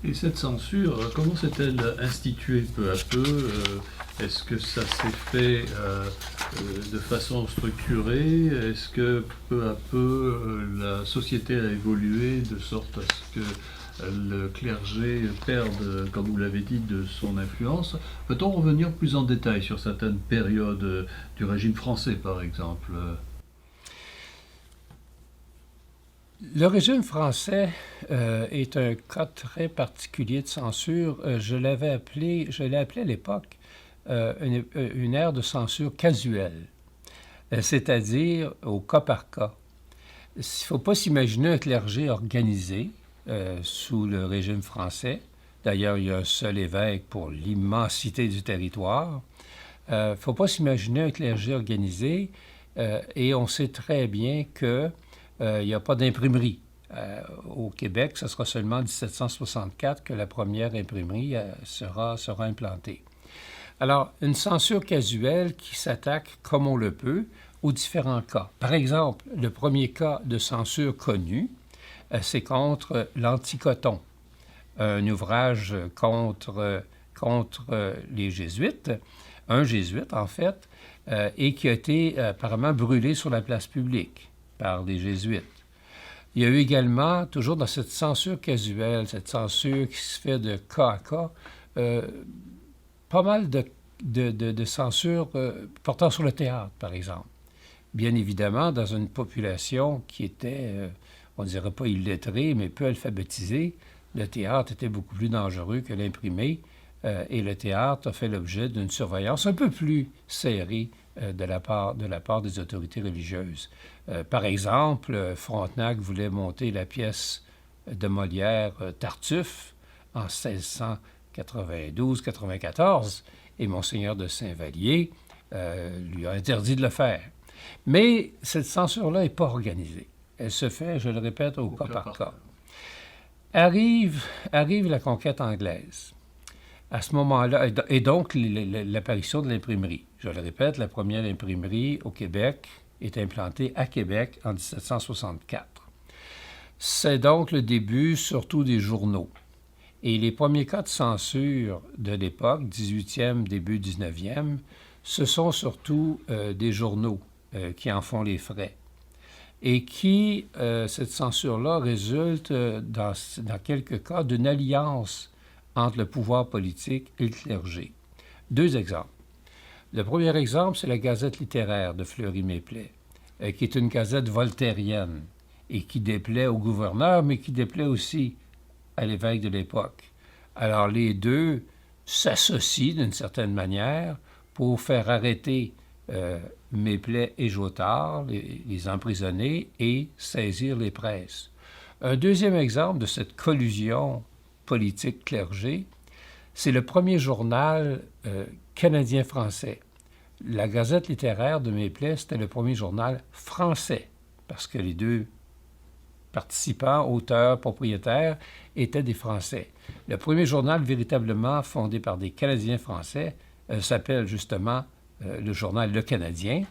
Et cette censure, comment s'est-elle instituée peu à peu? Est-ce que ça s'est fait de façon structurée? Est-ce que peu à peu la société a évolué de sorte à ce que le clergé perde, comme vous l'avez dit, de son influence? Peut-on revenir plus en détail sur certaines périodes du régime français, par exemple? Le régime français est un cas très particulier de censure. Je l'ai appelé à l'époque une ère de censure casuelle, c'est-à-dire au cas par cas. Il ne faut pas s'imaginer un clergé organisé sous le régime français. D'ailleurs, il y a un seul évêque pour l'immensité du territoire. Il ne faut pas s'imaginer un clergé organisé et on sait très bien que il n'y a pas d'imprimerie. Au Québec, ce sera seulement en 1764 que la première imprimerie sera implantée. Alors, une censure casuelle qui s'attaque, comme on le peut, aux différents cas. Par exemple, le premier cas de censure connu, c'est contre l'Anticoton, un ouvrage contre les Jésuites, un jésuite en fait, et qui a été apparemment brûlé sur la place publique par les Jésuites. Il y a eu également, toujours dans cette censure casuelle, cette censure qui se fait de cas à cas, pas mal de censure portant sur le théâtre, par exemple. Bien évidemment, dans une population qui était, on ne dirait pas illettrée, mais peu alphabétisée, le théâtre était beaucoup plus dangereux que l'imprimé, et le théâtre a fait l'objet d'une surveillance un peu plus serrée de la part des autorités religieuses. Par exemple, Frontenac voulait monter la pièce de Molière Tartuffe en 1692-94 et Monseigneur de Saint-Vallier lui a interdit de le faire. Mais cette censure-là n'est pas organisée. Elle se fait, je le répète, au cas par cas. Arrive la conquête anglaise. À ce moment-là, et donc l'apparition de l'imprimerie. Je le répète, la première imprimerie au Québec est implantée à Québec en 1764. C'est donc le début surtout des journaux. Et les premiers cas de censure de l'époque, 18e, début 19e, ce sont surtout des journaux qui en font les frais. Et qui, cette censure-là, résulte dans quelques cas d'une alliance entre le pouvoir politique et le clergé. Deux exemples. Le premier exemple, c'est la Gazette littéraire de Fleury-Méplet, qui est une gazette voltairienne et qui déplaît au gouverneur, mais qui déplaît aussi à l'évêque de l'époque. Alors les deux s'associent d'une certaine manière pour faire arrêter Méplet et Jotard, les emprisonner et saisir les presses. Un deuxième exemple de cette collusion politique-clergé, c'est le premier journal canadien-français. La Gazette littéraire de Méplet, c'était le premier journal français, parce que les deux participants, auteurs, propriétaires, étaient des Français. Le premier journal véritablement fondé par des Canadiens français s'appelle justement le journal Le Canadien,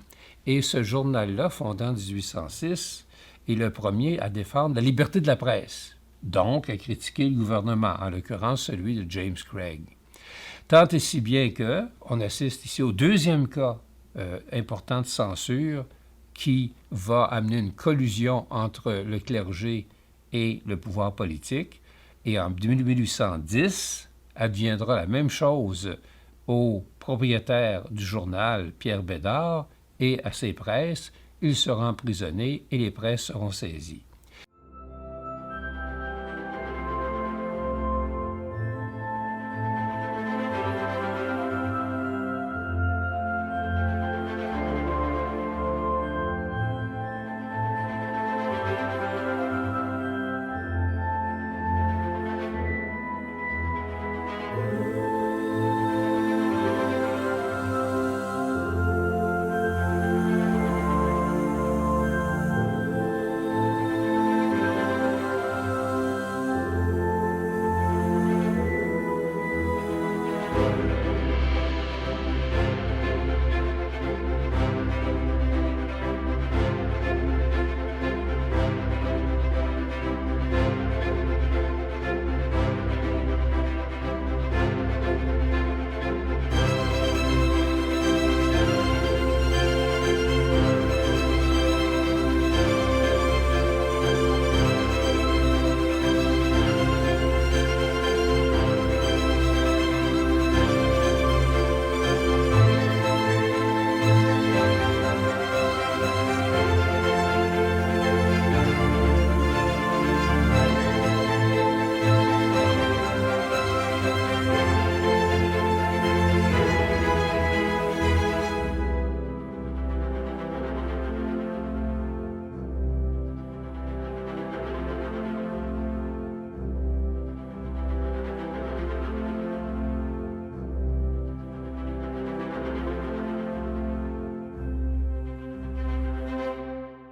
et ce journal-là, fondé en 1806, est le premier à défendre la liberté de la presse, donc à critiquer le gouvernement, en l'occurrence celui de James Craig. Tant et si bien qu'on assiste ici au deuxième cas important de censure qui va amener une collusion entre le clergé et le pouvoir politique. Et en 1810, adviendra la même chose au propriétaire du journal, Pierre Bédard, et à ses presses. Il sera emprisonné et les presses seront saisies.